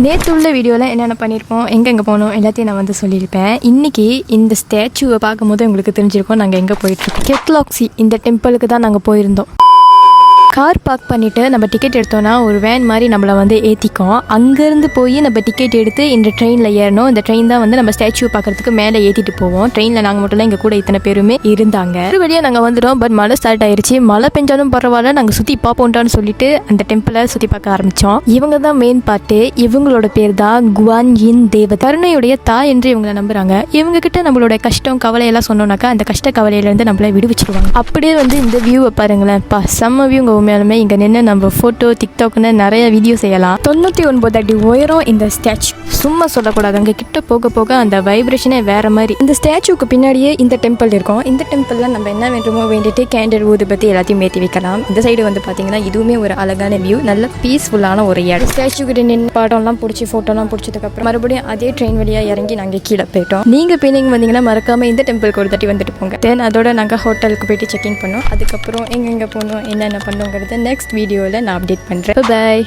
நேற்று உள்ள வீடியோவில் என்னென்ன பண்ணியிருப்போம், எங்கெங்கே போனோம் எல்லாத்தையும் நான் வந்து சொல்லியிருப்பேன். இன்றைக்கி இந்த ஸ்டாச்சுவை பார்க்கும்போது உங்களுக்கு தெரிஞ்சிருக்கோம் நாங்கள் எங்கே போயிட்டுருக்கோம். கெட்லாக்ஸி இந்த டெம்பிளுக்கு தான் நாங்கள் போயிருந்தோம். கார் பார்க் பண்ணிவிட்டு நம்ம டிக்கெட் எடுத்தோன்னா ஒரு வேன் மாதிரி நம்மளை வந்து ஏற்றிக்கும். அங்கேருந்து போய் நம்ம டிக்கெட் எடுத்து இந்த ட்ரெயினில் ஏறணும். இந்த ட்ரெயின் தான் வந்து நம்ம ஸ்டாச்சுவை பார்க்குறதுக்கு மேலே ஏற்றிட்டு போவோம். ட்ரெயினில் நாங்கள் மட்டும் இல்லை, எங்கள் கூட இத்தனை பேருமே இருந்தாங்க. ஒரு வழியாக நாங்கள் வந்துட்டோம். பட் மழை ஸ்டார்ட் ஆயிடுச்சு. மழை பெஞ்சாலும் பரவாயில்ல, நாங்கள் சுற்றி பார்ப்போம்ட்டான்னு சொல்லிட்டு அந்த டெம்பிளை சுற்றி பார்க்க ஆரம்பித்தோம். இவங்க தான் மெயின் பார்ட்டு. இவங்களோட பேர் தான் குவான் யின் தேவதை, கருணையுடைய தாய் என்று இவங்களை நம்புகிறாங்க. இவங்க கிட்ட நம்மளோட கஷ்டம் கவலையெல்லாம் சொன்னோம்னாக்கா அந்த கஷ்ட கவலையிலேருந்து நம்மளை விடுவிச்சிருவாங்க. அப்படியே வந்து இந்த வியூவை பாருங்களேன், செம்ம வியூங்க. உண்மையாலுமே இங்கே நின்று நம்ம ஃபோட்டோ டிக்டாக்னு நிறைய வீடியோ செய்யலாம். 99 அடி உயரம் இந்த ஸ்டாச்சு. சும்மா சொல்லக்கூடாது, அங்கே கிட்ட போக போக அந்த வைப்ரேஷனே வேற மாதிரி. இந்த ஸ்டாச்சுக்கு பின்னாடியே இந்த டெம்பிள் இருக்கும். இந்த டெம்பிளில் நம்ம என்ன வேண்டுமோ வேண்டிட்டு கேண்டில் ஊதுபத்தி எல்லாத்தையும் ஏற்றி வைக்கலாம். இந்த சைடு வந்து பார்த்தீங்கன்னா இதுவுமே ஒரு அழகான வியூ, நல்ல பீஸ்ஃபுல்லான ஒரு இடம். ஸ்டாச்சு கிட்ட நின்று பாட்டம்லாம் பிடிச்சி ஃபோட்டோலாம் பிடிச்சதுக்கப்புறம் மறுபடியும் அதே ட்ரெயின் வழியாக இறங்கி நாங்கள் கீழே போயிட்டோம். நீங்கள் பெயினிங் வந்தீங்கன்னா மறக்காமல் இந்த டெம்பிளுக்கு ஒரு தட்டி வந்துட்டு போங்க. தென் அதோட நாங்கள் ஹோட்டலுக்கு போயிட்டு செக்இன் பண்ணோம். அதுக்கப்புறம் எங்கெங்கே போனோம் என்னென்ன பண்ணோங்கிறத நெக்ஸ்ட் வீடியோவில் நான் அப்டேட் பண்ணுறேன். பாய்.